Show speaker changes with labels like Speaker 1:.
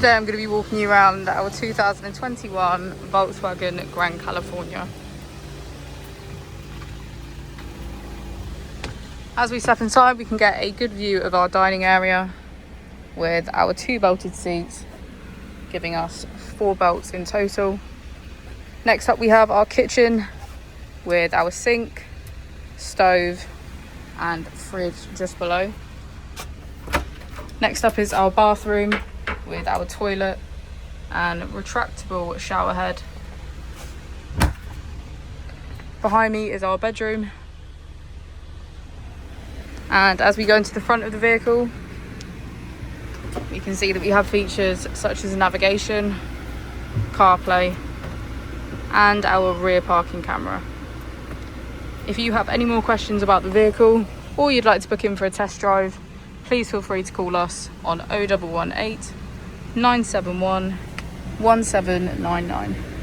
Speaker 1: Today I'm going to be walking you around our 2021 Volkswagen Grand California. As we step inside, we can get a good view of our dining area with our 2 belted seats, giving us 4 belts in total. Next up we have our kitchen with our sink, stove and fridge just below. Next up is our bathroom with our toilet and retractable shower head. Behind me is our bedroom. And as we go into the front of the vehicle, we can see that we have features such as navigation, CarPlay, and our rear parking camera. If you have any more questions about the vehicle or you'd like to book in for a test drive, please feel free to call us on 0118 971 1799.